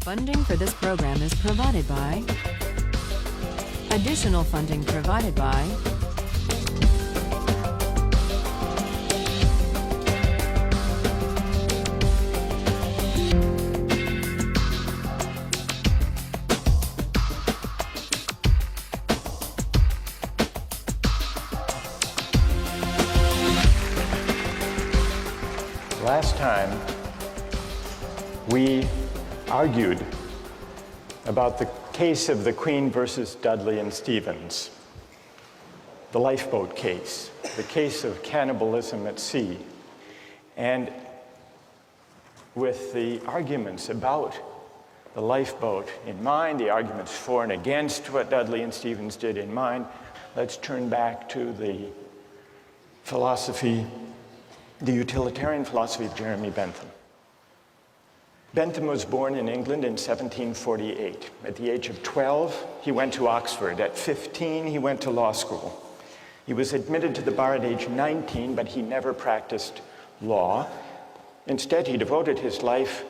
Funding for this program is provided by... Additional funding provided by... Last time, we argued about the case of the Queen versus Dudley and Stevens, the lifeboat case, the case of cannibalism at sea. And with the arguments about the lifeboat in mind, the arguments for and against what Dudley and Stevens did in mind, let's turn back to the philosophy, the utilitarian philosophy of Jeremy Bentham. Bentham was born in England in 1748. At the age of 12, he went to Oxford. At 15, he went to law school. He was admitted to the bar at age 19, but he never practiced law. Instead, he devoted his life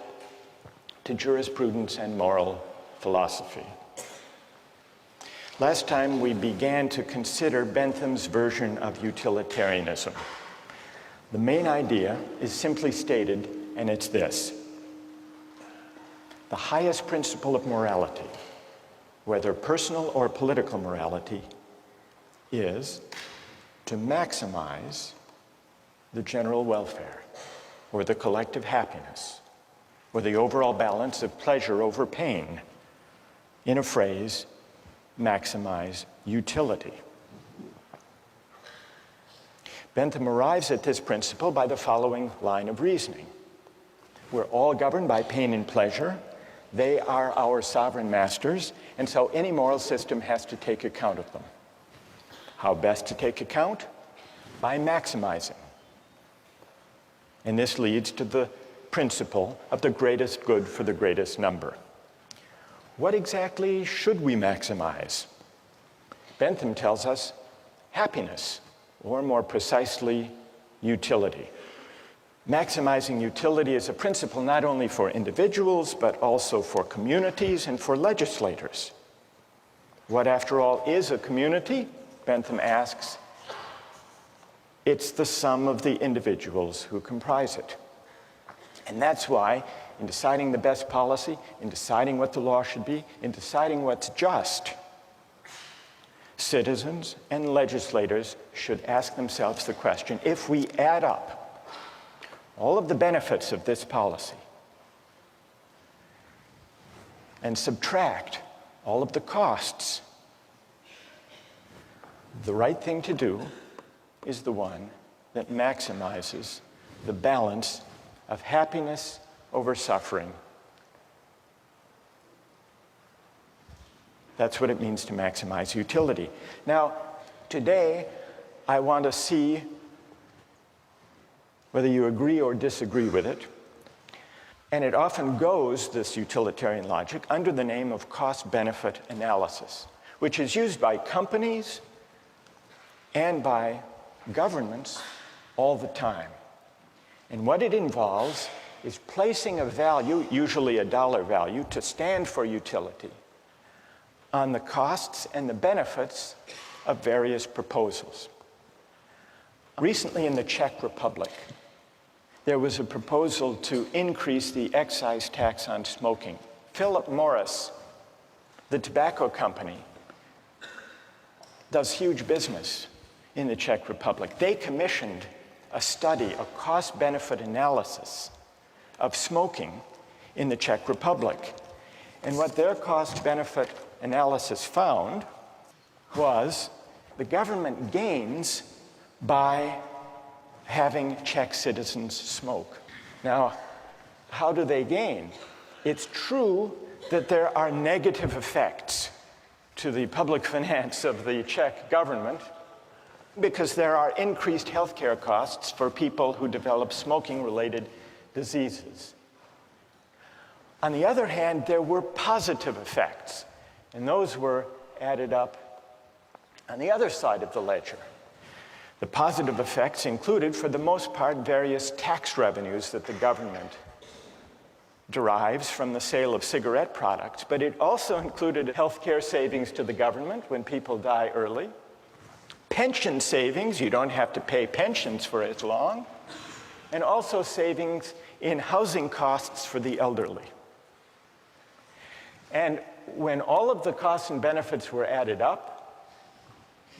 to jurisprudence and moral philosophy. Last time, we began to consider Bentham's version of utilitarianism. The main idea is simply stated, and it's this. The highest principle of morality, whether personal or political morality, is to maximize the general welfare, or the collective happiness, or the overall balance of pleasure over pain. In a phrase, maximize utility. Bentham arrives at this principle by the following line of reasoning. We're all governed by pain and pleasure. They are our sovereign masters, and so any moral system has to take account of them. How best to take account? By maximizing. And this leads to the principle of the greatest good for the greatest number. What exactly should we maximize? Bentham tells us happiness, or more precisely, utility. Maximizing utility is a principle not only for individuals, but also for communities and for legislators. What, after all, is a community? Bentham asks. It's the sum of the individuals who comprise it. And that's why, in deciding the best policy, in deciding what the law should be, in deciding what's just, citizens and legislators should ask themselves the question, if we add up all of the benefits of this policy and subtract all of the costs, the right thing to do is the one that maximizes the balance of happiness over suffering. That's what it means to maximize utility. Now, today, I want to see whether you agree or disagree with it. And it often goes, this utilitarian logic, under the name of cost-benefit analysis, which is used by companies and by governments all the time. And what it involves is placing a value, usually a dollar value, to stand for utility, on the costs and the benefits of various proposals. Recently in the Czech Republic, there was a proposal to increase the excise tax on smoking. Philip Morris, the tobacco company, does huge business in the Czech Republic. They commissioned a study, a cost-benefit analysis of smoking in the Czech Republic. And what their cost-benefit analysis found was the government gains by having Czech citizens smoke. Now, how do they gain? It's true that there are negative effects to the public finance of the Czech government because there are increased healthcare costs for people who develop smoking-related diseases. On the other hand, there were positive effects, and those were added up on the other side of the ledger. The positive effects included, for the most part, various tax revenues that the government derives from the sale of cigarette products, but it also included healthcare savings to the government when people die early, pension savings, you don't have to pay pensions for as long, and also savings in housing costs for the elderly. And when all of the costs and benefits were added up,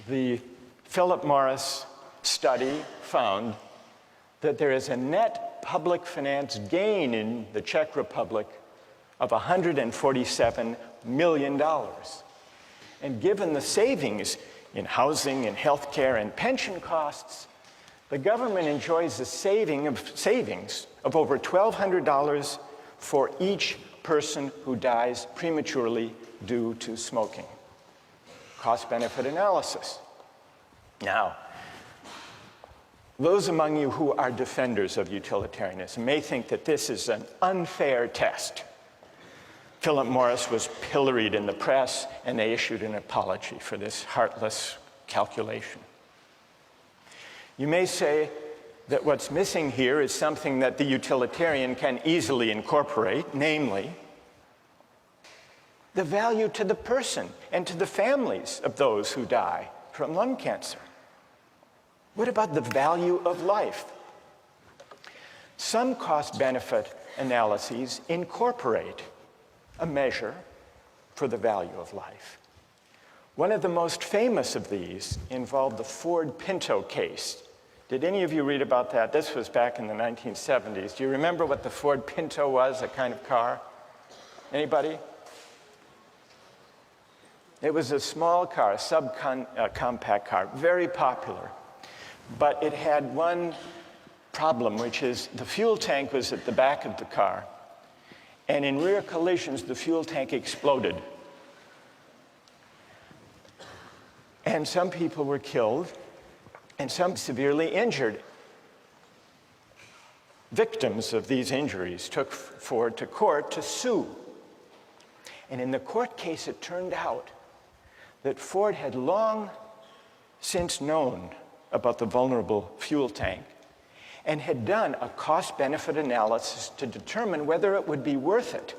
the Philip Morris study found that there is a net public finance gain in the Czech Republic of $147 million. And given the savings in housing and healthcare and pension costs, the government enjoys a savings of over $1,200 for each person who dies prematurely due to smoking. Cost-benefit analysis. Now, those among you who are defenders of utilitarianism may think that this is an unfair test. Philip Morris was pilloried in the press, and they issued an apology for this heartless calculation. You may say that what's missing here is something that the utilitarian can easily incorporate, namely, the value to the person and to the families of those who die from lung cancer. What about the value of life? Some cost-benefit analyses incorporate a measure for the value of life. One of the most famous of these involved the Ford Pinto case. Did any of you read about that? This was back in the 1970s. Do you remember what the Ford Pinto was, a kind of car? Anybody? It was a small car, a subcompact car, very popular. But it had one problem, which is the fuel tank was at the back of the car. And in rear collisions, the fuel tank exploded. And some people were killed, and some severely injured. Victims of these injuries took Ford to court to sue. And in the court case, it turned out that Ford had long since known about the vulnerable fuel tank and had done a cost-benefit analysis to determine whether it would be worth it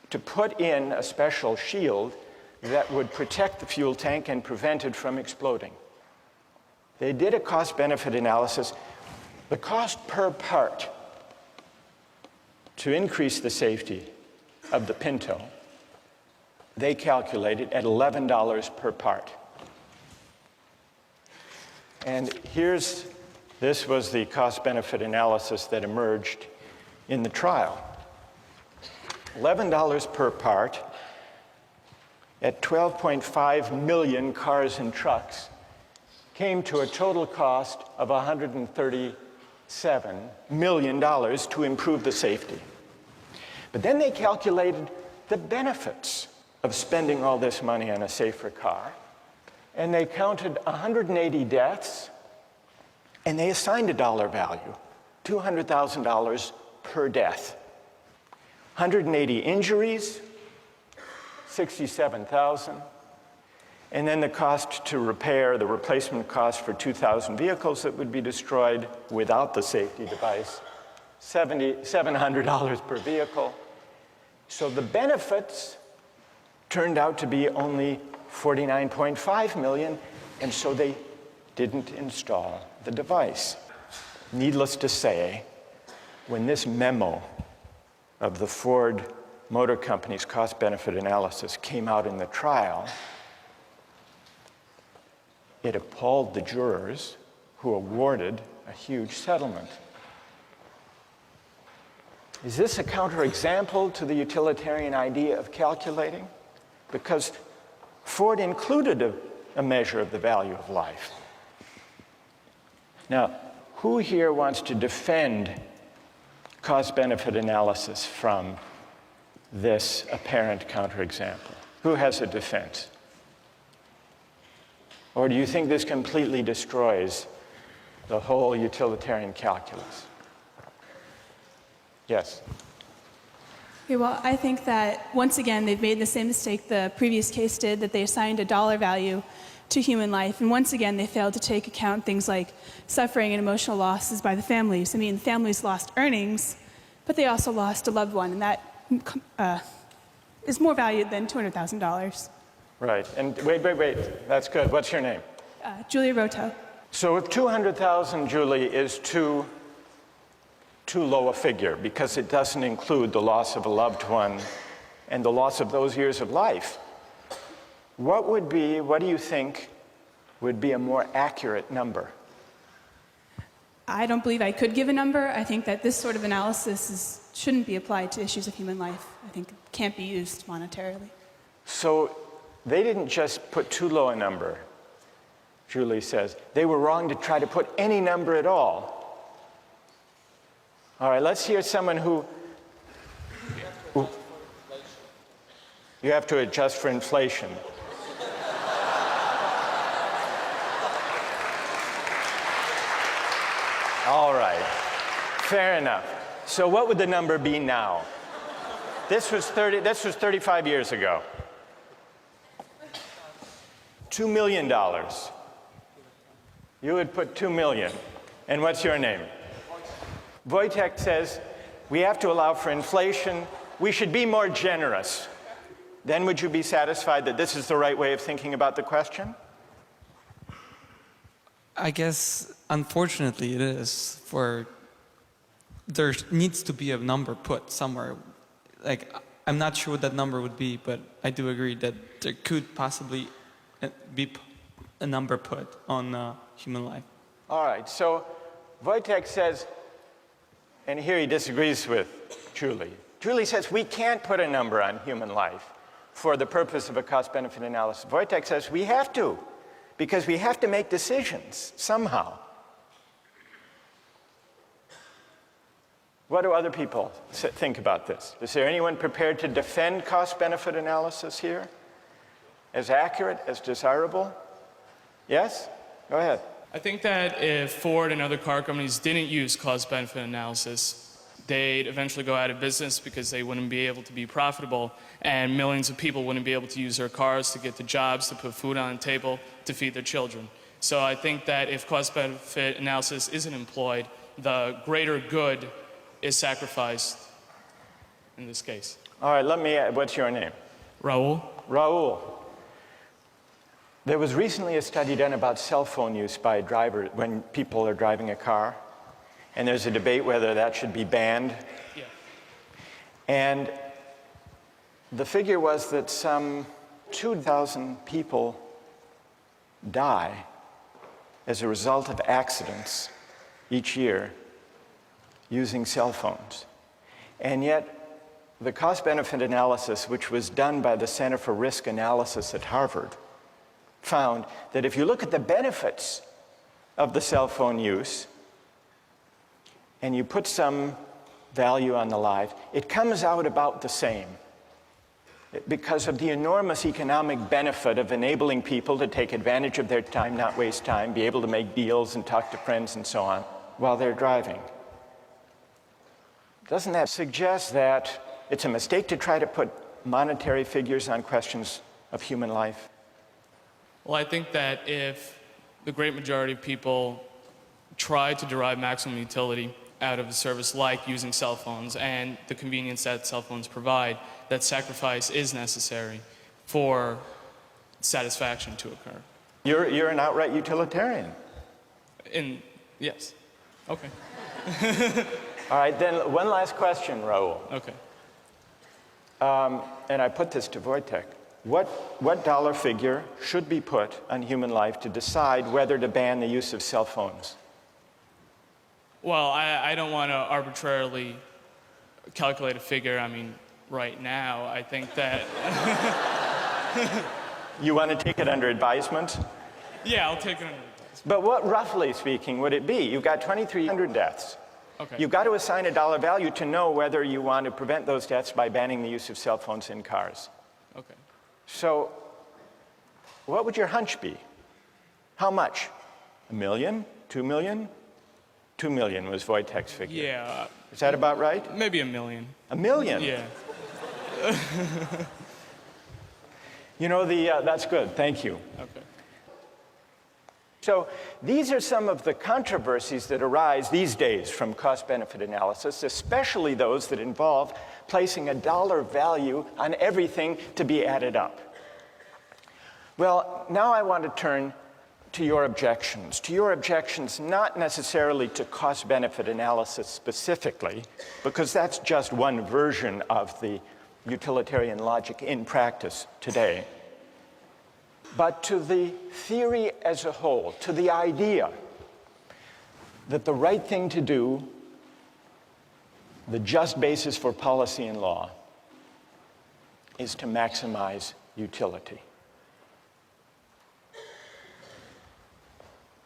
to put in a special shield that would protect the fuel tank and prevent it from exploding. They did a cost-benefit analysis. The cost per part to increase the safety of the Pinto, they calculated at $11 per part. And this was the cost-benefit analysis that emerged in the trial. $11 per part at 12.5 million cars and trucks came to a total cost of $137 million to improve the safety. But then they calculated the benefits of spending all this money on a safer car, and they counted 180 deaths, and they assigned a dollar value, $200,000 per death. 180 injuries, $67,000. And then the cost to repair, the replacement cost for 2,000 vehicles that would be destroyed without the safety device, $700 per vehicle. So the benefits turned out to be only $49.5 million, and so they didn't install the device. Needless to say, when this memo of the Ford Motor Company's cost-benefit analysis came out in the trial, it appalled the jurors who awarded a huge settlement. Is this a counterexample to the utilitarian idea of calculating? Because Ford included a measure of the value of life. Now, who here wants to defend cost-benefit analysis from this apparent counterexample? Who has a defense? Or do you think this completely destroys the whole utilitarian calculus? Yes? Okay, well, I think that, once again, they've made the same mistake the previous case did, that they assigned a dollar value to human life. And once again, they failed to take account things like suffering and emotional losses by the families. I mean, families lost earnings, but they also lost a loved one, and that is more valued than $200,000. Right. And wait. That's good. What's your name? Julia Roto. So if 200,000, Julie, is too low a figure because it doesn't include the loss of a loved one and the loss of those years of life, what do you think would be a more accurate number? I don't believe I could give a number. I think that this sort of analysis shouldn't be applied to issues of human life. I think it can't be used monetarily. So they didn't just put too low a number, Julie says. They were wrong to try to put any number at all. All right, let's hear someone who you have to adjust for inflation. All right, fair enough. So what would the number be now? This was 35 years ago. $2 million. You would put 2 million. And what's your name? Wojtek says, we have to allow for inflation. We should be more generous. Then would you be satisfied that this is the right way of thinking about the question? I guess, unfortunately, it is. There needs to be a number put somewhere. Like, I'm not sure what that number would be, but I do agree that there could possibly be a number put on human life. All right, so Wojtek says, and here he disagrees with Julie. Julie says we can't put a number on human life for the purpose of a cost-benefit analysis. Wojtek says we have to, because we have to make decisions somehow. What do other people think about this? Is there anyone prepared to defend cost-benefit analysis here? As accurate, as desirable? Yes? Go ahead. I think that if Ford and other car companies didn't use cost-benefit analysis, they'd eventually go out of business because they wouldn't be able to be profitable, and millions of people wouldn't be able to use their cars to get to jobs, to put food on the table, to feed their children. So I think that if cost-benefit analysis isn't employed, the greater good is sacrificed in this case. All right, what's your name? Raul? Raul. There was recently a study done about cell phone use by drivers when people are driving a car, and there's a debate whether that should be banned. Yeah. And the figure was that some 2,000 people die as a result of accidents each year using cell phones. And yet, the cost-benefit analysis, which was done by the Center for Risk Analysis at Harvard, found that if you look at the benefits of the cell phone use and you put some value on the life, it comes out about the same because of the enormous economic benefit of enabling people to take advantage of their time, not waste time, be able to make deals and talk to friends and so on while they're driving. Doesn't that suggest that it's a mistake to try to put monetary figures on questions of human life? Well, I think that if the great majority of people try to derive maximum utility out of a service like using cell phones and the convenience that cell phones provide, that sacrifice is necessary for satisfaction to occur. You're an outright utilitarian. Yes. Okay. All right, then one last question, Raul. Okay. And I put this to Wojtek. What dollar figure should be put on human life to decide whether to ban the use of cell phones? Well, I don't want to arbitrarily calculate a figure. I mean, right now, I think that... You want to take it under advisement? Yeah, I'll take it under advisement. But what, roughly speaking, would it be? You've got 2,300 deaths. Okay. You've got to assign a dollar value to know whether you want to prevent those deaths by banning the use of cell phones in cars. Okay. So, what would your hunch be? How much? $1 million? $2 million? $2 million was Wojtek's figure. Yeah. Is that about right? Maybe $1 million. $1 million? Yeah. You know, that's good. Thank you. Okay. So these are some of the controversies that arise these days from cost-benefit analysis, especially those that involve placing a dollar value on everything to be added up. Well, now I want to turn to your objections not necessarily to cost-benefit analysis specifically, because that's just one version of the utilitarian logic in practice today, but to the theory as a whole, to the idea that the right thing to do, the just basis for policy and law, is to maximize utility.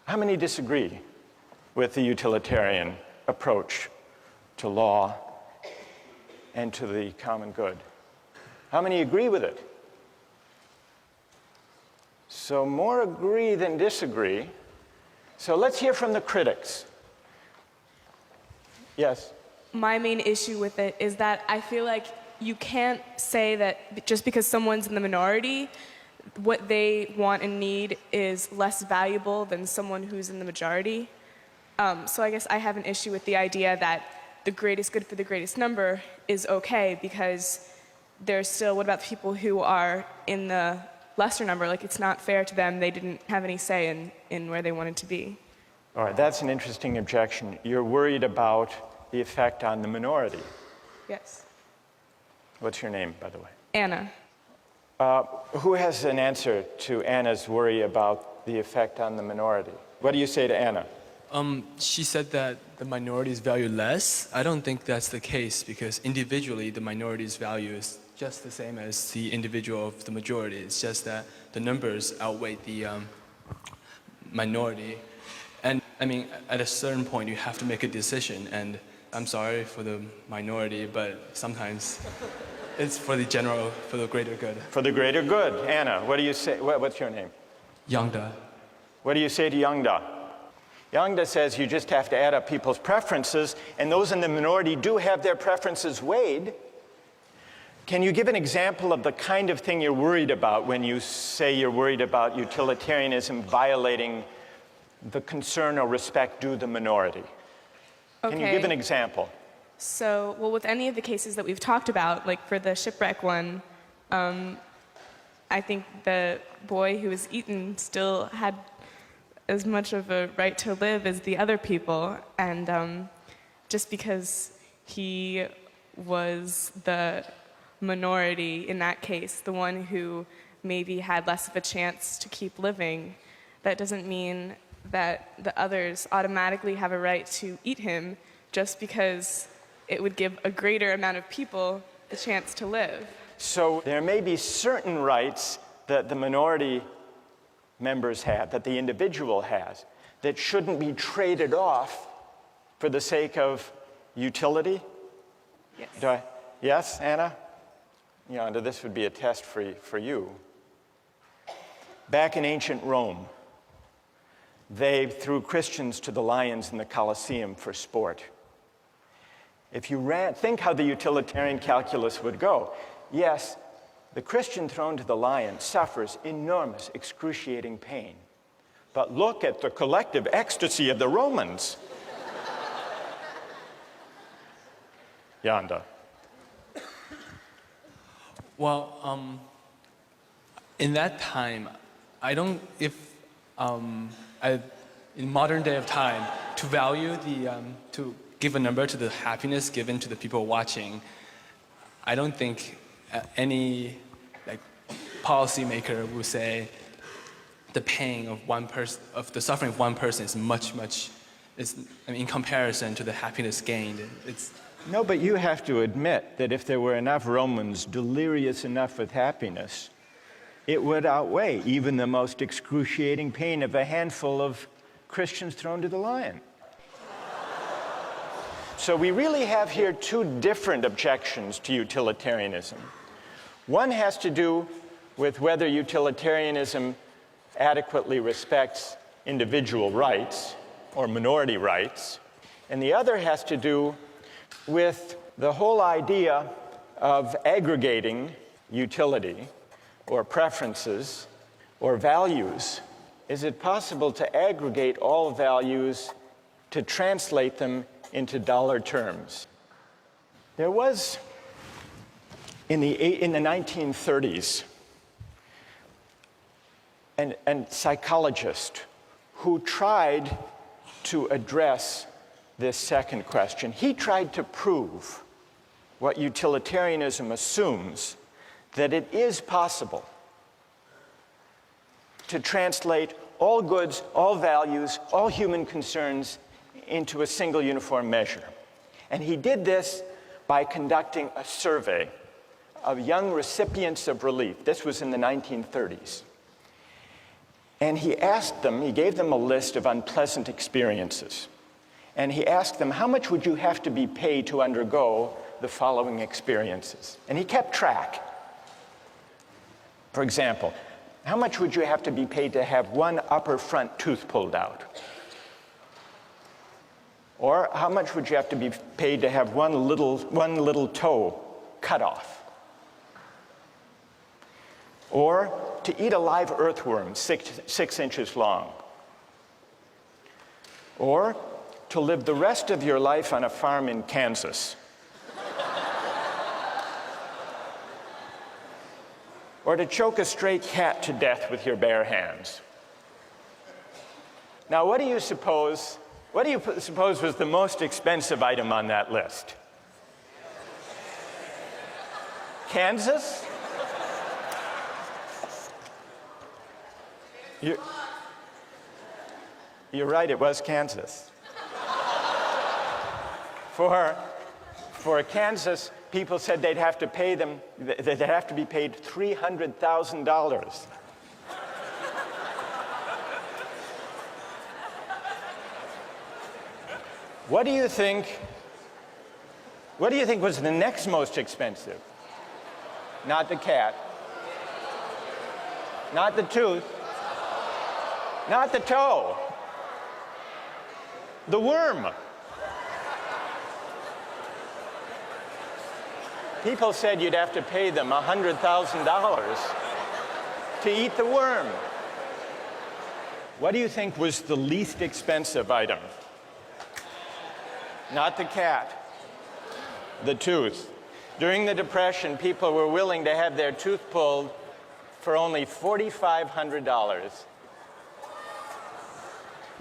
How many disagree with the utilitarian approach to law and to the common good? How many agree with it? So more agree than disagree. So let's hear from the critics. Yes? My main issue with it is that I feel like you can't say that just because someone's in the minority, what they want and need is less valuable than someone who's in the majority. So I guess I have an issue with the idea that the greatest good for the greatest number is okay, because there's still, what about the people who are in the lesser number? Like, it's not fair to them. They didn't have any say in where they wanted to be. All right, that's an interesting objection. You're worried about the effect on the minority. Yes. What's your name, by the way? Anna. Who has an answer to Anna's worry about the effect on the minority? What do you say to Anna? She said that the minorities value less. I don't think that's the case, because individually the minority's value is just the same as the individual of the majority. It's just that the numbers outweigh the minority. And I mean, at a certain point you have to make a decision, and I'm sorry for the minority, but sometimes it's for the general, for the greater good. For the greater good. Anna, what do you say? What's your name? Yangda. What do you say to Yangda? Yangda says you just have to add up people's preferences, and those in the minority do have their preferences weighed. Can you give an example of the kind of thing you're worried about when you say you're worried about utilitarianism violating the concern or respect due the minority? Okay. Can you give an example? So, well, with any of the cases that we've talked about, like for the shipwreck one, I think the boy who was eaten still had as much of a right to live as the other people, and just because he was the minority in that case, the one who maybe had less of a chance to keep living, that doesn't mean that the others automatically have a right to eat him just because it would give a greater amount of people the chance to live. So there may be certain rights that the minority members have, that the individual has, that shouldn't be traded off for the sake of utility? Yes. Yes, Anna? Yonda, this would be a test for you. Back in ancient Rome, they threw Christians to the lions in the Colosseum for sport. If you think how the utilitarian calculus would go. Yes, the Christian thrown to the lion suffers enormous, excruciating pain. But look at the collective ecstasy of the Romans. Yonda. Well, in that time, I don't, in modern day of time, to value to give a number to the happiness given to the people watching, I don't think any policymaker will say the pain of one person, of the suffering of one person is much, in comparison to the happiness gained. No, but you have to admit that if there were enough Romans delirious enough with happiness, it would outweigh even the most excruciating pain of a handful of Christians thrown to the lion. So we really have here two different objections to utilitarianism. One has to do with whether utilitarianism adequately respects individual rights or minority rights, and the other has to do with the whole idea of aggregating utility or preferences or values is it possible to aggregate all values to translate them into dollar terms? There was, in the 1930s, a psychologist who tried to address this second question. He tried to prove what utilitarianism assumes, that it is possible to translate all goods, all values, all human concerns into a single uniform measure. And he did this by conducting a survey of young recipients of relief. This was in the 1930s. And he gave them a list of unpleasant experiences. And he asked them, how much would you have to be paid to undergo the following experiences? And he kept track. For example, how much would you have to be paid to have one upper front tooth pulled out? Or how much would you have to be paid to have one little toe cut off? Or to eat a live earthworm 6 inches long? Or to live the rest of your life on a farm in Kansas? Or to choke a stray cat to death with your bare hands? Now, what do you suppose was the most expensive item on that list? Kansas? You're right, it was Kansas. For Kansas, people said they'd have to be paid $300,000. What do you think was the next most expensive? Not the cat. Not the tooth. Not the toe. The worm. People said you'd have to pay them $100,000 to eat the worm. What do you think was the least expensive item? Not the cat, the tooth. During the Depression, people were willing to have their tooth pulled for only $4,500.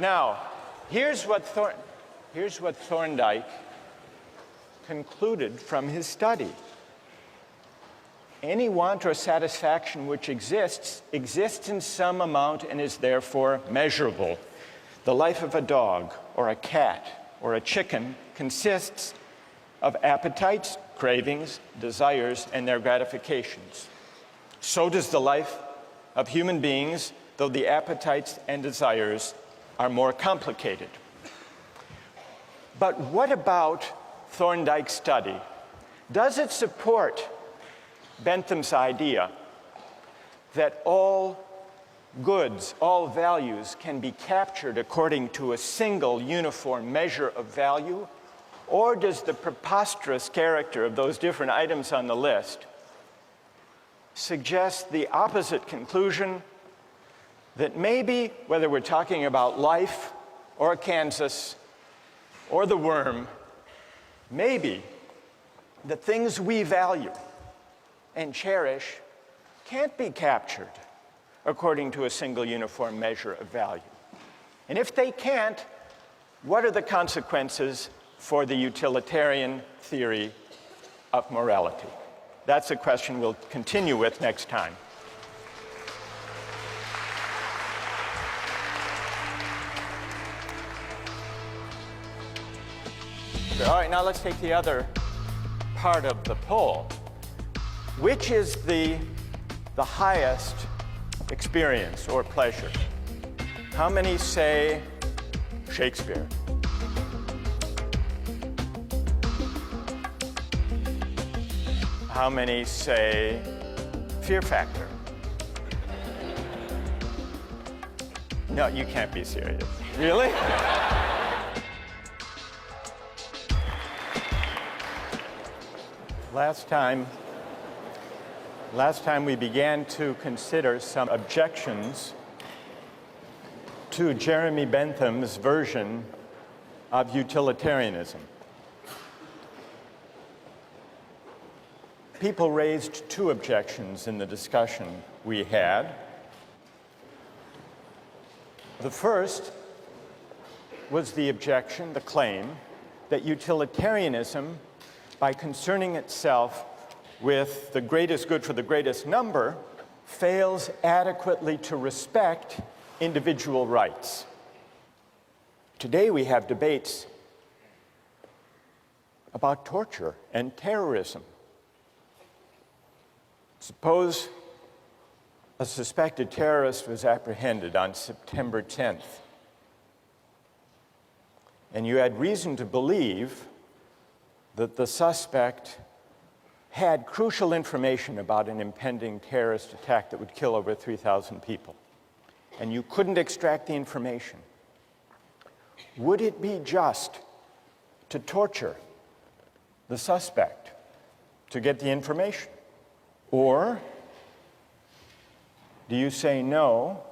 Now, here's what Thorndike concluded from his study. Any want or satisfaction which exists in some amount and is therefore measurable. The life of a dog or a cat or a chicken consists of appetites, cravings, desires, and their gratifications. So does the life of human beings, though the appetites and desires are more complicated. But what about Thorndike's study? Does it support Bentham's idea that all goods, all values can be captured according to a single uniform measure of value? Or does the preposterous character of those different items on the list suggest the opposite conclusion, that maybe, whether we're talking about life or Kansas or the worm, maybe the things we value and cherish can't be captured according to a single uniform measure of value? And if they can't, what are the consequences for the utilitarian theory of morality? That's a question we'll continue with next time. All right, now let's take the other part of the poll. Which is the highest experience or pleasure? How many say Shakespeare? How many say Fear Factor? No, you can't be serious. Really? Last time we began to consider some objections to Jeremy Bentham's version of utilitarianism. People raised two objections in the discussion we had. The first was the objection, the claim, that utilitarianism, by concerning itself with the greatest good for the greatest number, fails adequately to respect individual rights. Today we have debates about torture and terrorism. Suppose a suspected terrorist was apprehended on September 10th, and you had reason to believe that the suspect had crucial information about an impending terrorist attack that would kill over 3,000 people, and you couldn't extract the information. Would it be just to torture the suspect to get the information? Or do you say, no,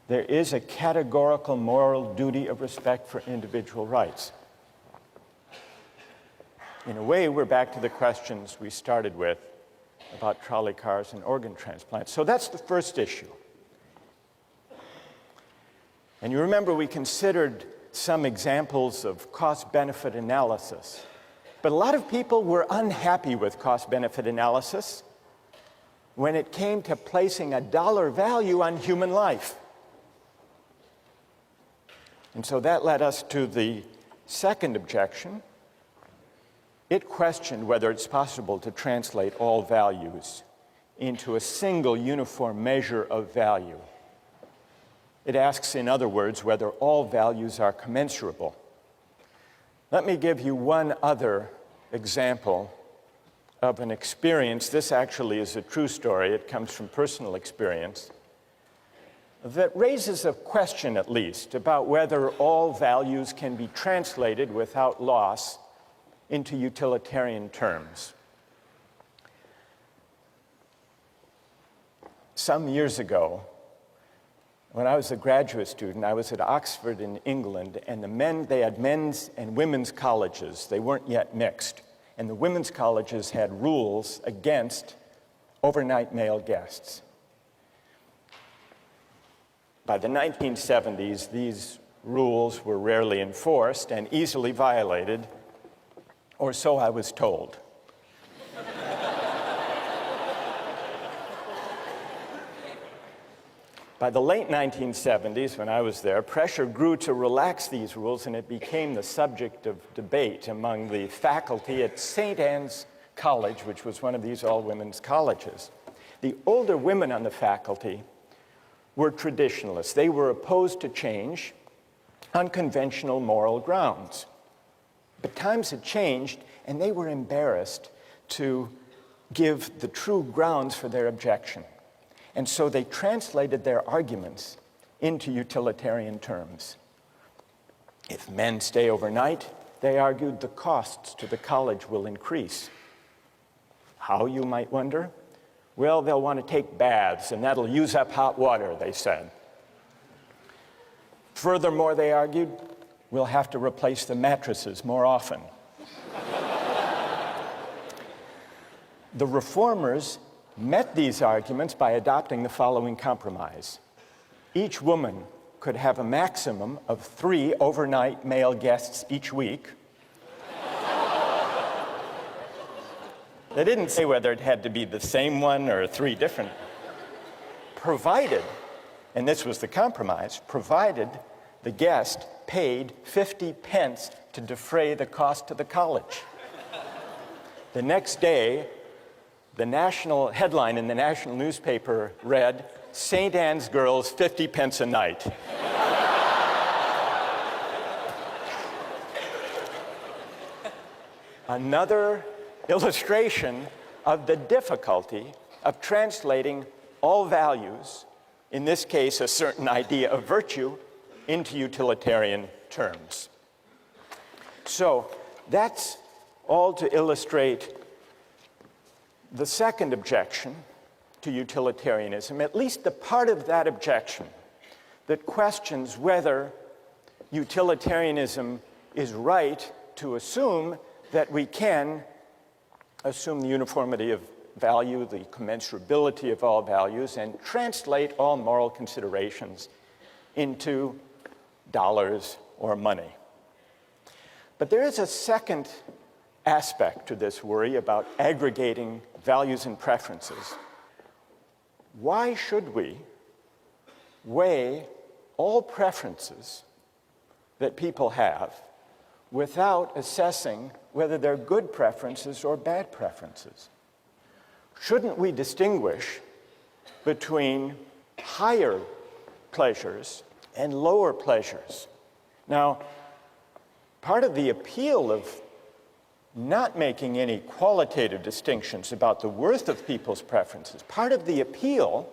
there is a categorical moral duty of respect for individual rights? In a way, we're back to the questions we started with about trolley cars and organ transplants. So that's the first issue. And you remember we considered some examples of cost-benefit analysis. But a lot of people were unhappy with cost-benefit analysis when it came to placing a dollar value on human life. And so that led us to the second objection. It questioned whether it's possible to translate all values into a single uniform measure of value. It asks, in other words, whether all values are commensurable. Let me give you one other example of an experience. This actually is a true story. It comes from personal experience that raises a question, at least, about whether all values can be translated without loss into utilitarian terms. Some years ago, when I was a graduate student, I was at Oxford in England, and they had men's and women's colleges. They weren't yet mixed. And the women's colleges had rules against overnight male guests. By the 1970s, these rules were rarely enforced and easily violated, or so I was told. By the late 1970s, when I was there, pressure grew to relax these rules, and it became the subject of debate among the faculty at St. Anne's College, which was one of these all-women's colleges. The older women on the faculty were traditionalists. They were opposed to change on conventional moral grounds. But times had changed, and they were embarrassed to give the true grounds for their objection. And so they translated their arguments into utilitarian terms. If men stay overnight, they argued, the costs to the college will increase. How, you might wonder? Well, they'll want to take baths, and that'll use up hot water, they said. Furthermore, they argued, we'll have to replace the mattresses more often. The reformers met these arguments by adopting the following compromise. Each woman could have a maximum of 3 overnight male guests each week. They didn't say whether it had to be the same one or 3 different, provided, and this was the compromise, provided the guest paid 50 pence to defray the cost to the college. The next day, the national headline in the national newspaper read, St. Anne's girls 50 pence a night. Another illustration of the difficulty of translating all values, in this case a certain idea of virtue, into utilitarian terms. So that's all to illustrate the second objection to utilitarianism, at least the part of that objection that questions whether utilitarianism is right to assume that we can assume the uniformity of value, the commensurability of all values, and translate all moral considerations into dollars or money. But there is a second aspect to this worry about aggregating values and preferences. Why should we weigh all preferences that people have without assessing whether they're good preferences or bad preferences? Shouldn't we distinguish between higher pleasures and lower pleasures? Now, part of the appeal of not making any qualitative distinctions about the worth of people's preferences, part of the appeal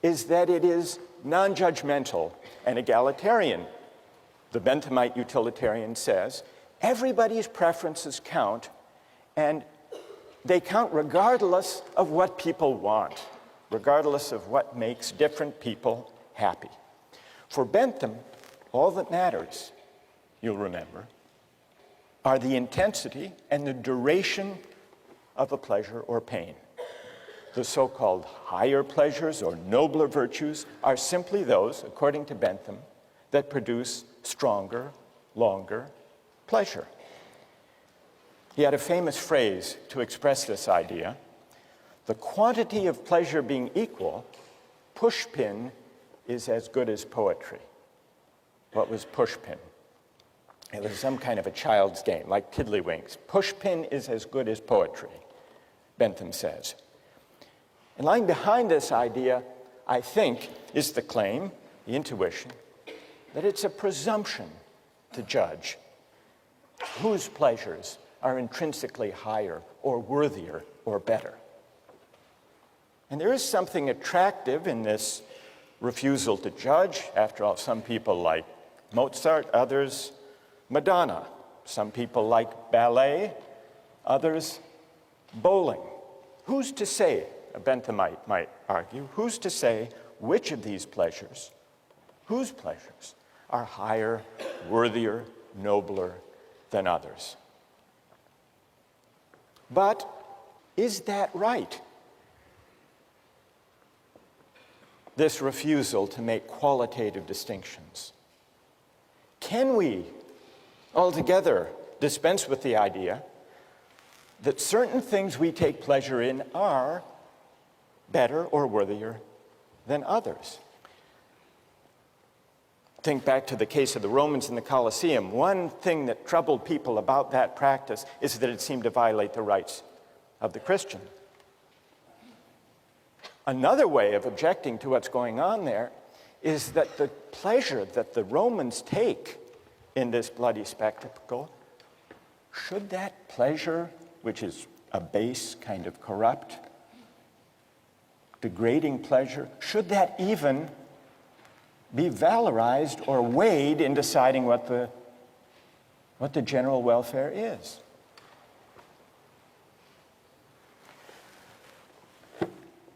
is that it is non-judgmental and egalitarian. The Benthamite utilitarian says, everybody's preferences count, and they count regardless of what people want, regardless of what makes different people happy. For Bentham, all that matters, you'll remember, are the intensity and the duration of a pleasure or pain. The so-called higher pleasures or nobler virtues are simply those, according to Bentham, that produce stronger, longer pleasure. He had a famous phrase to express this idea: the quantity of pleasure being equal, pushpin is as good as poetry. What was pushpin? It was some kind of a child's game, like tiddlywinks. Pushpin is as good as poetry, Bentham says. And lying behind this idea, I think, is the claim, the intuition, that it's a presumption to judge whose pleasures are intrinsically higher or worthier or better. And there is something attractive in this refusal to judge. After all, some people like Mozart, others Madonna. Some people like ballet, others bowling. Who's to say, a Benthamite might argue, who's to say which of these pleasures, whose pleasures, are higher, worthier, nobler than others? But is that right? This refusal to make qualitative distinctions. Can we altogether dispense with the idea that certain things we take pleasure in are better or worthier than others? Think back to the case of the Romans in the Colosseum. One thing that troubled people about that practice is that it seemed to violate the rights of the Christian. Another way of objecting to what's going on there is that the pleasure that the Romans take in this bloody spectacle, should that pleasure, which is a base, kind of corrupt, degrading pleasure, should that even be valorized or weighed in deciding what the general welfare is?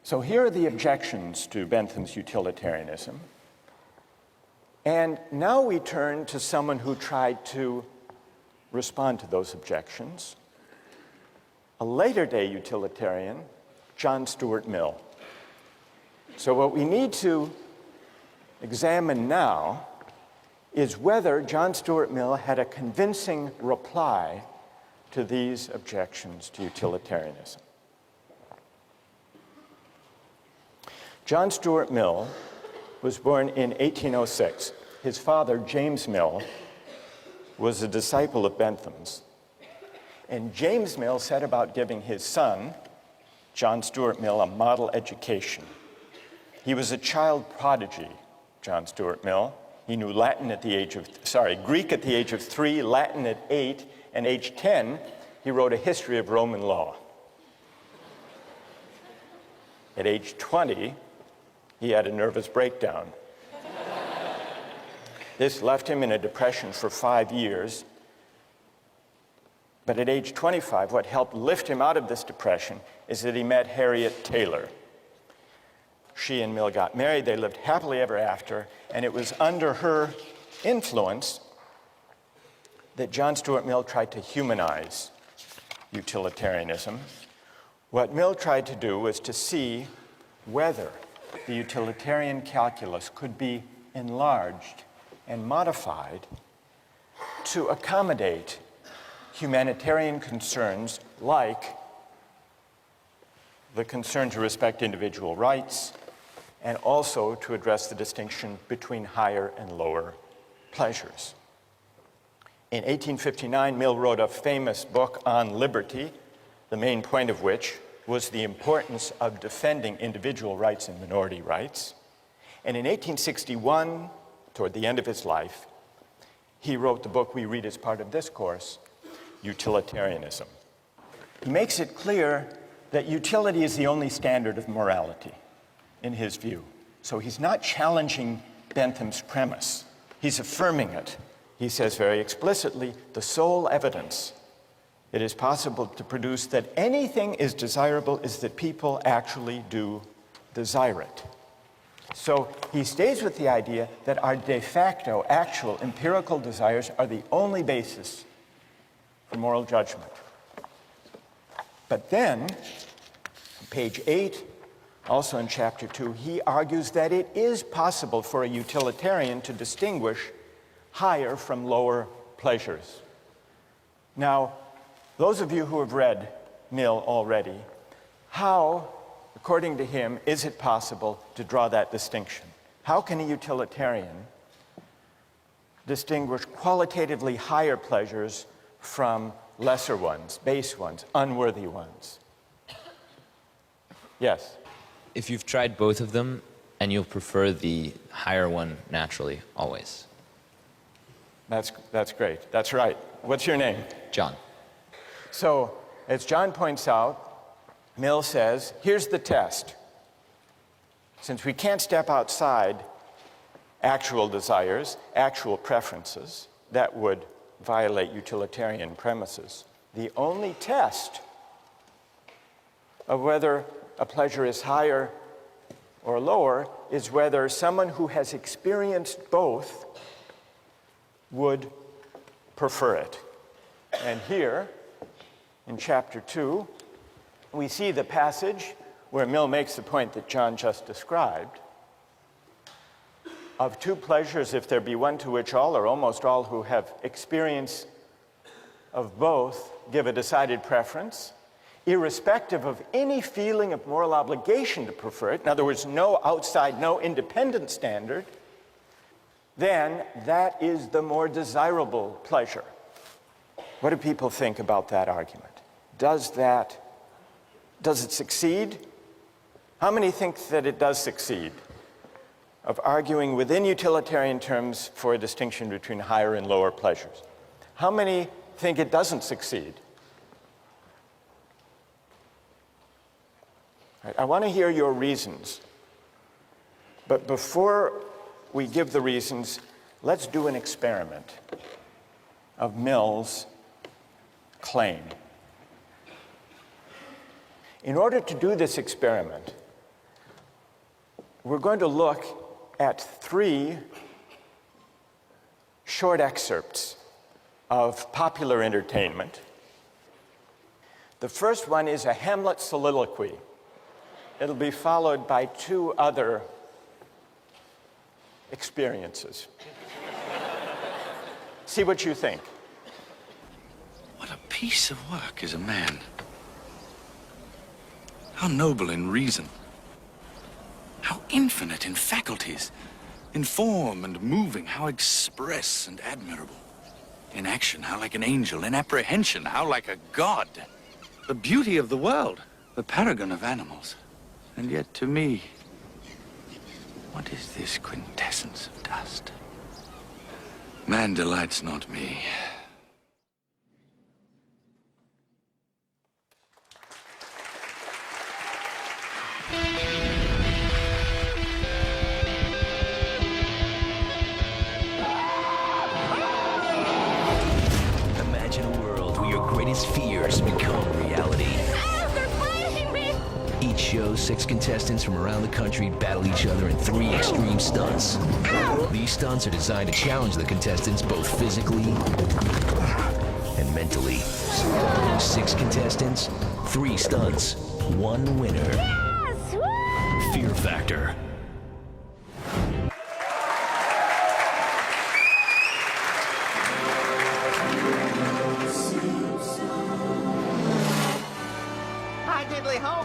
So here are the objections to Bentham's utilitarianism. And now we turn to someone who tried to respond to those objections, a later-day utilitarian, John Stuart Mill. So what we need to examine now is whether John Stuart Mill had a convincing reply to these objections to utilitarianism. John Stuart Mill was born in 1806. His father, James Mill, was a disciple of Bentham's. And James Mill set about giving his son, John Stuart Mill, a model education. He was a child prodigy, John Stuart Mill. He knew Greek at the age of 3, Latin at 8, and age 10, he wrote a history of Roman law. At age 20, he had a nervous breakdown. This left him in a depression for 5 years. But at age 25, what helped lift him out of this depression is that he met Harriet Taylor. she and Mill got married. They lived happily ever after, and it was under her influence that John Stuart Mill tried to humanize utilitarianism. What Mill tried to do was to see whether the utilitarian calculus could be enlarged and modified to accommodate humanitarian concerns like the concern to respect individual rights, and also to address the distinction between higher and lower pleasures. In 1859, Mill wrote a famous book on liberty, the main point of which was the importance of defending individual rights and minority rights. And in 1861, toward the end of his life, he wrote the book we read as part of this course, Utilitarianism. He makes it clear that utility is the only standard of morality, in his view. So he's not challenging Bentham's premise. He's affirming it. He says very explicitly, the sole evidence it is possible to produce that anything is desirable is that people actually do desire it. So he stays with the idea that our de facto, actual, empirical desires are the only basis for moral judgment. But then, on page 8, also in chapter 2, he argues that it is possible for a utilitarian to distinguish higher from lower pleasures. Now, those of you who have read Mill already, how, according to him, is it possible to draw that distinction? How can a utilitarian distinguish qualitatively higher pleasures from lesser ones, base ones, unworthy ones? Yes? If you've tried both of them, and you'll prefer the higher one naturally, always. That's great. That's right. What's your name? John. So, as John points out, Mill says, here's the test. Since we can't step outside actual desires, actual preferences, that would violate utilitarian premises, the only test of whether a pleasure is higher or lower is whether someone who has experienced both would prefer it. And here, in chapter 2, we see the passage where Mill makes the point that John just described. Of two pleasures, if there be one to which all or almost all who have experience of both give a decided preference, irrespective of any feeling of moral obligation to prefer it, in other words, no outside, no independent standard, then that is the more desirable pleasure. What do people think about that argument? Does it succeed? How many think that it does succeed? Of arguing within utilitarian terms for a distinction between higher and lower pleasures. How many think it doesn't succeed? Right, I want to hear your reasons. But before we give the reasons, let's do an experiment of Mill's claim. In order to do this experiment, we're going to look at 3 short excerpts of popular entertainment. The first one is a Hamlet soliloquy. It'll be followed by 2 other experiences. See what you think. What a piece of work is a man. How noble in reason. How infinite in faculties, in form and moving, how express and admirable. In action, how like an angel. In apprehension, how like a god. The beauty of the world, the paragon of animals. And yet to me, what is this quintessence of dust? Man delights not me. Imagine a world where your greatest fears become reality. They're fighting me! Each show, 6 contestants from around the country battle each other in 3 extreme stunts. These stunts are designed to challenge the contestants both physically and mentally. 6 contestants, 3 stunts, 1 winner. Fear Factor.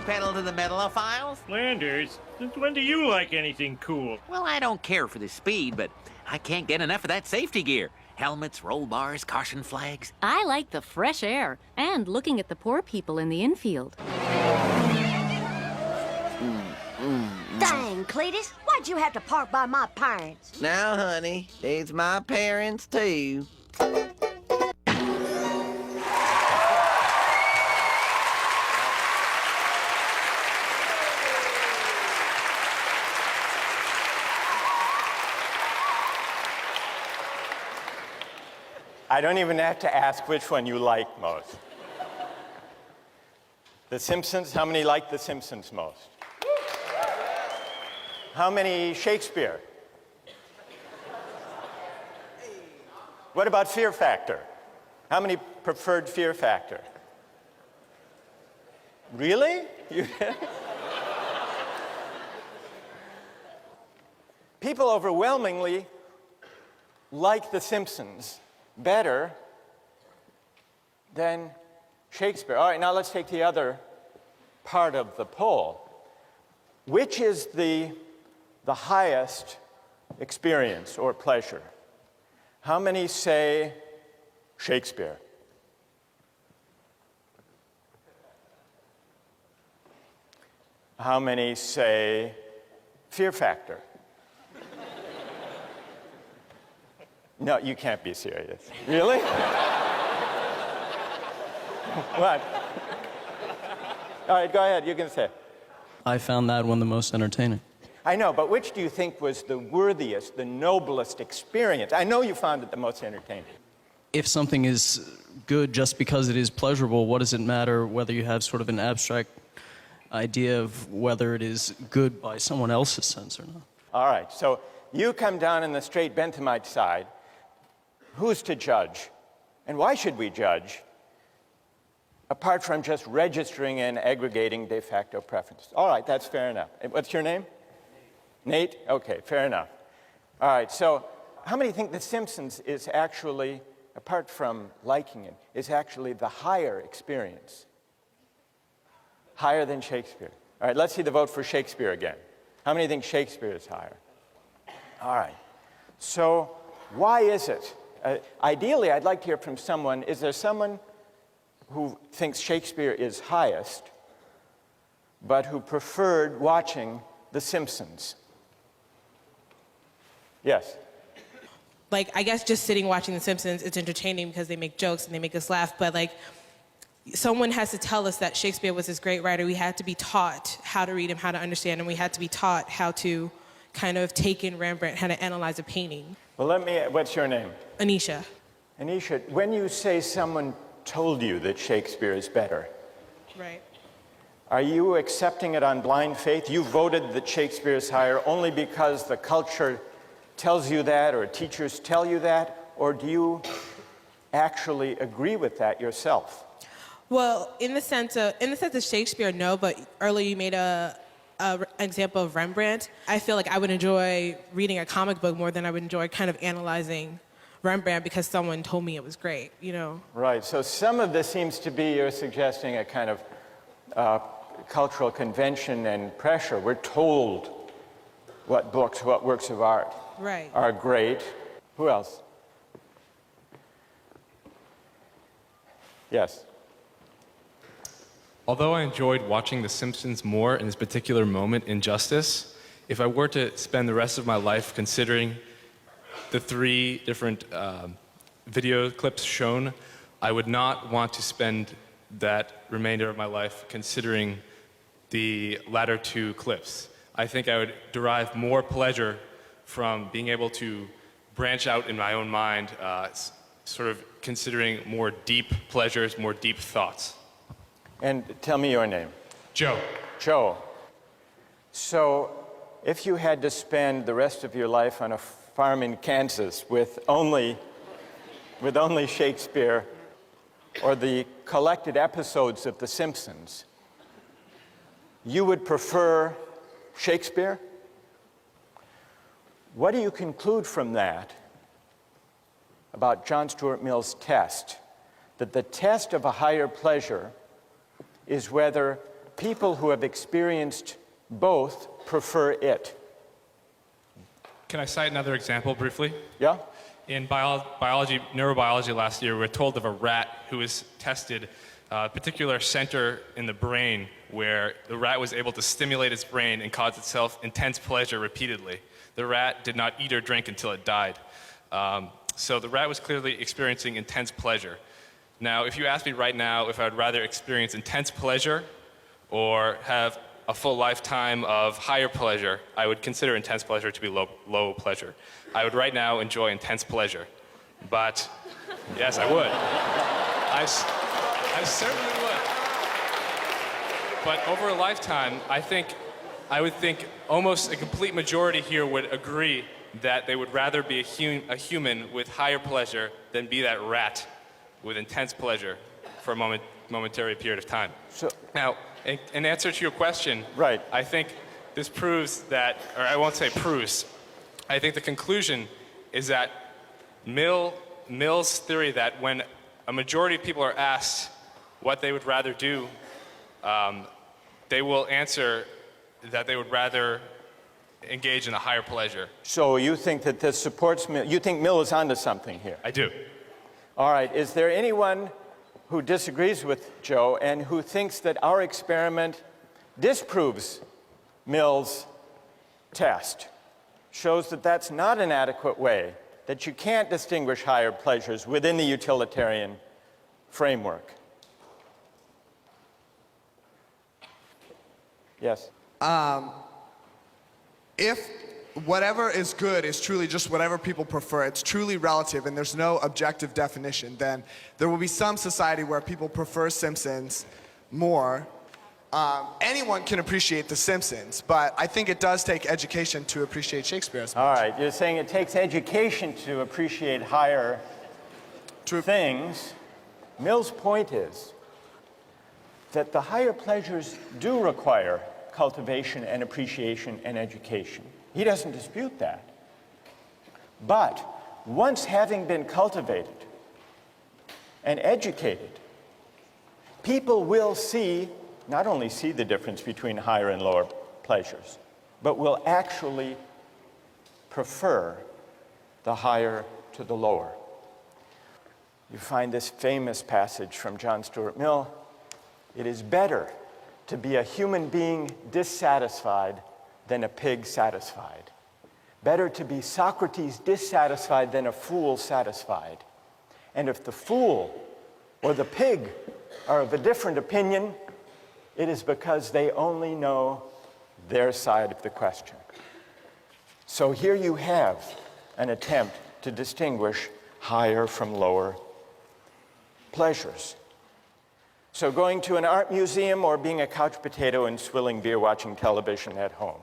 Pedal to the metalophiles. Landers, since when do you like anything cool? Well, I don't care for the speed, but I can't get enough of that safety gear. Helmets, roll bars, caution flags. I like the fresh air and looking at the poor people in the infield. Dang, Cletus, why'd you have to park by my parents? Now, honey, these my parents, too. I don't even have to ask which one you like most. The Simpsons, how many like The Simpsons most? How many Shakespeare? What about Fear Factor? How many preferred Fear Factor? Really? People overwhelmingly like The Simpsons better than Shakespeare. All right, now let's take the other part of the poll. Which is the highest experience or pleasure? How many say Shakespeare? How many say Fear Factor? No, you can't be serious. Really? What? All right, go ahead, you can say. I found that one the most entertaining. I know, but which do you think was the worthiest, the noblest experience? I know you found it the most entertaining. If something is good just because it is pleasurable, what does it matter whether you have sort of an abstract idea of whether it is good by someone else's sense or not? All right, so you come down in the straight Benthamite side. Who's to judge? And why should we judge? Apart from just registering and aggregating de facto preferences. All right, that's fair enough. What's your name? Nate? Okay, fair enough. All right, so how many think The Simpsons is actually, apart from liking it, is actually the higher experience? Higher than Shakespeare. All right, let's see the vote for Shakespeare again. How many think Shakespeare is higher? All right, so why is it? Ideally, I'd like to hear from someone. Is there someone who thinks Shakespeare is highest, but who preferred watching The Simpsons? Yes? Like, I guess just sitting watching The Simpsons, it's entertaining because they make jokes and they make us laugh, but like, someone has to tell us that Shakespeare was this great writer. We had to be taught how to read him, how to understand him. We had to be taught how to kind of take in Rembrandt, how to analyze a painting. Well, what's your name? Anisha. Anisha, when you say someone told you that Shakespeare is better, right, are you accepting it on blind faith? You voted that Shakespeare is higher only because the culture tells you that or teachers tell you that, or do you actually agree with that yourself? Well, in the sense of Shakespeare, no, but earlier you made an example of Rembrandt. I feel like I would enjoy reading a comic book more than I would enjoy kind of analyzing Rembrandt because someone told me it was great, you know? Right, so some of this seems to be, you're suggesting, a kind of cultural convention and pressure. We're told what books, what works of art are great. Who else? Yes. Although I enjoyed watching The Simpsons more in this particular moment in Justice, if I were to spend the rest of my life considering the 3 different video clips shown, I would not want to spend that remainder of my life considering the latter 2 clips. I think I would derive more pleasure from being able to branch out in my own mind, sort of considering more deep pleasures, more deep thoughts. And tell me your name. Joe. Joe. So if you had to spend the rest of your life on a farm in Kansas with only Shakespeare or the collected episodes of The Simpsons, you would prefer Shakespeare? What do you conclude from that about John Stuart Mill's test? That the test of a higher pleasure is whether people who have experienced both prefer it. Can I cite another example briefly? Yeah? In biology, neurobiology last year, we were told of a rat who was tested a particular center in the brain where the rat was able to stimulate its brain and cause itself intense pleasure repeatedly. The rat did not eat or drink until it died. So the rat was clearly experiencing intense pleasure. Now, if you ask me right now if I would rather experience intense pleasure or have a full lifetime of higher pleasure, I would consider intense pleasure to be low pleasure. I would right now enjoy intense pleasure. But, yes, I would. I certainly would. But over a lifetime, I would think almost a complete majority here would agree that they would rather be a human with higher pleasure than be that rat with intense pleasure for a momentary period of time. So, now, in answer to your question, right. I think this proves that, or I won't say proves, I think the conclusion is that Mill's theory that when a majority of people are asked what they would rather do, they will answer that they would rather engage in a higher pleasure. So you think that this supports Mill? You think Mill is onto something here? I do. All right. Is there anyone who disagrees with Joe and who thinks that our experiment disproves Mill's test, shows that that's not an adequate way, that you can't distinguish higher pleasures within the utilitarian framework? Yes? If whatever is good is truly just whatever people prefer, it's truly relative and there's no objective definition, then there will be some society where people prefer Simpsons more. Anyone can appreciate The Simpsons, but I think it does take education to appreciate Shakespeare as much. All right, you're saying it takes education to appreciate higher things. Mill's point is that the higher pleasures do require cultivation and appreciation and education. He doesn't dispute that. But once having been cultivated and educated, people will not only see the difference between higher and lower pleasures, but will actually prefer the higher to the lower. You find this famous passage from John Stuart Mill: "It is better to be a human being dissatisfied than a pig satisfied. Better to be Socrates dissatisfied than a fool satisfied. And if the fool or the pig are of a different opinion, it is because they only know their side of the question." So here you have an attempt to distinguish higher from lower pleasures. So going to an art museum or being a couch potato and swilling beer watching television at home.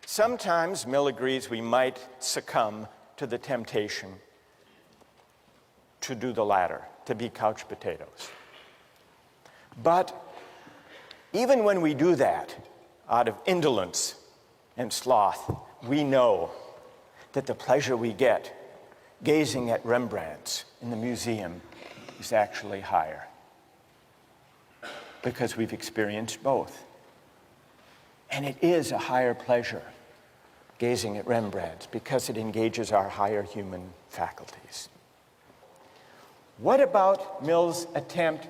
Sometimes, Mill agrees, we might succumb to the temptation to do the latter, to be couch potatoes. But even when we do that, out of indolence and sloth, we know that the pleasure we get gazing at Rembrandts in the museum is actually higher, because we've experienced both. And it is a higher pleasure gazing at Rembrandts because it engages our higher human faculties. What about Mill's attempt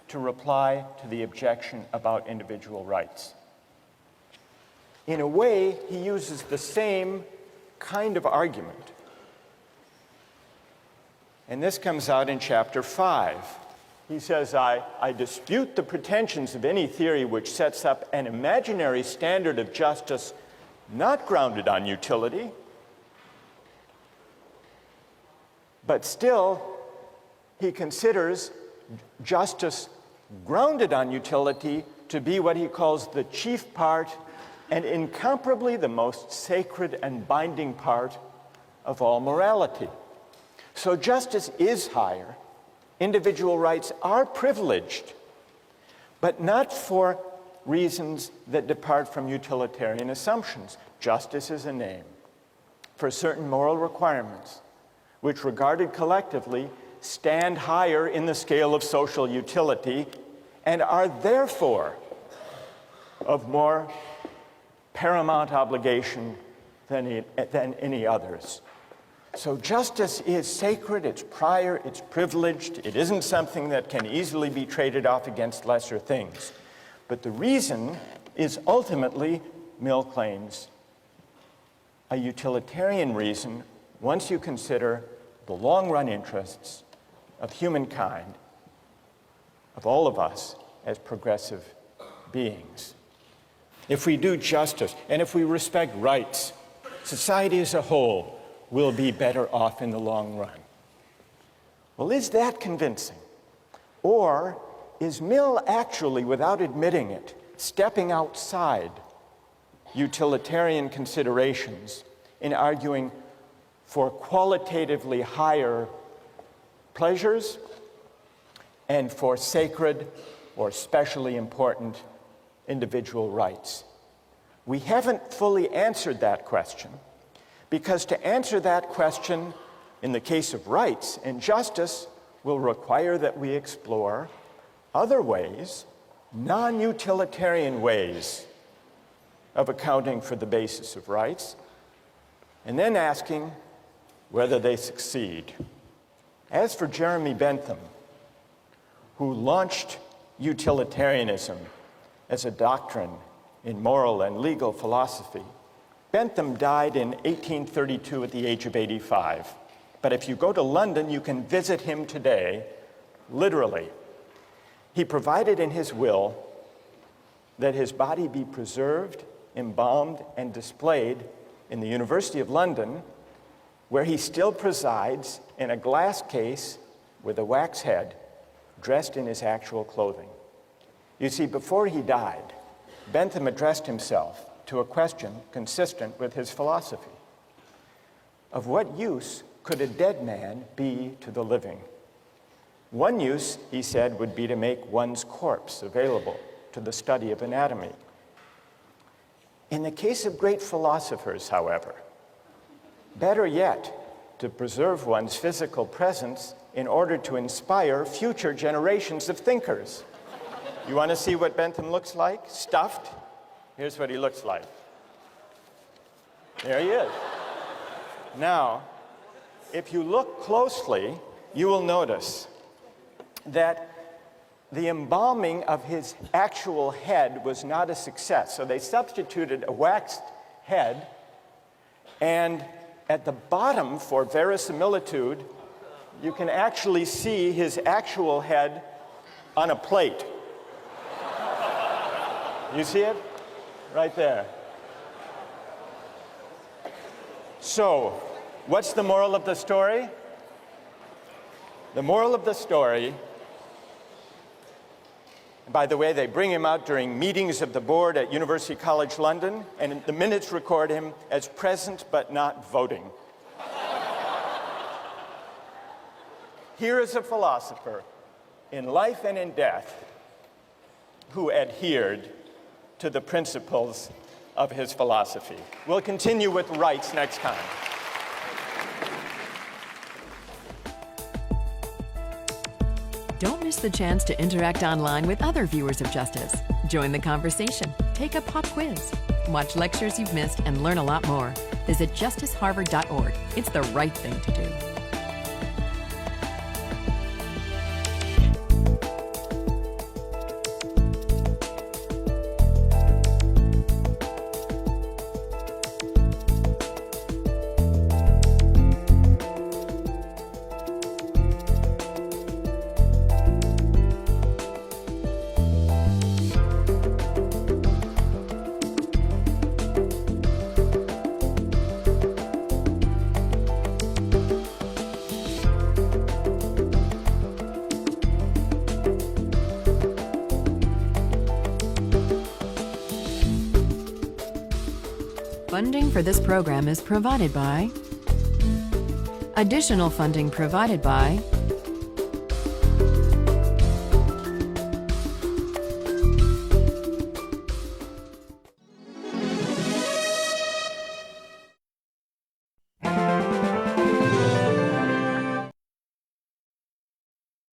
to reply to the objection about individual rights? In a way, he uses the same kind of argument. And this comes out in chapter 5. He says, I dispute the pretensions of any theory which sets up an imaginary standard of justice not grounded on utility, but still he considers justice grounded on utility to be what he calls the chief part and incomparably the most sacred and binding part of all morality. So justice is higher. Individual rights are privileged, but not for reasons that depart from utilitarian assumptions. Justice is a name for certain moral requirements, which regarded collectively stand higher in the scale of social utility and are therefore of more paramount obligation than any others. So justice is sacred, it's prior, it's privileged. It isn't something that can easily be traded off against lesser things. But the reason is ultimately, Mill claims, a utilitarian reason once you consider the long-run interests of humankind, of all of us as progressive beings. If we do justice and if we respect rights, society as a whole will be better off in the long run. Well, is that convincing? Or is Mill actually, without admitting it, stepping outside utilitarian considerations in arguing for qualitatively higher pleasures and for sacred or specially important individual rights? We haven't fully answered that question, because to answer that question in the case of rights and justice will require that we explore other ways, non-utilitarian ways of accounting for the basis of rights, and then asking whether they succeed. As for Jeremy Bentham, who launched utilitarianism as a doctrine in moral and legal philosophy, Bentham died in 1832 at the age of 85. But if you go to London, you can visit him today, literally. He provided in his will that his body be preserved, embalmed, and displayed in the University of London, where he still presides in a glass case with a wax head, dressed in his actual clothing. You see, before he died, Bentham addressed himself to a question consistent with his philosophy. Of what use could a dead man be to the living? One use, he said, would be to make one's corpse available to the study of anatomy. In the case of great philosophers, however, better yet, to preserve one's physical presence in order to inspire future generations of thinkers. You want to see what Bentham looks like? Stuffed? Here's what he looks like. There he is. Now, if you look closely, you will notice that the embalming of his actual head was not a success. So they substituted a waxed head, and at the bottom, for verisimilitude, you can actually see his actual head on a plate. You see it? Right there. So, what's the moral of the story? The moral of the story, by the way, they bring him out during meetings of the board at University College London, and the minutes record him as present but not voting. Here is a philosopher in life and in death who adhered to the principles of his philosophy. We'll continue with rights next time. Don't miss the chance to interact online with other viewers of Justice. Join the conversation, take a pop quiz, watch lectures you've missed, and learn a lot more. Visit justiceharvard.org. It's the right thing to do. Funding for this program is provided by... Additional funding provided by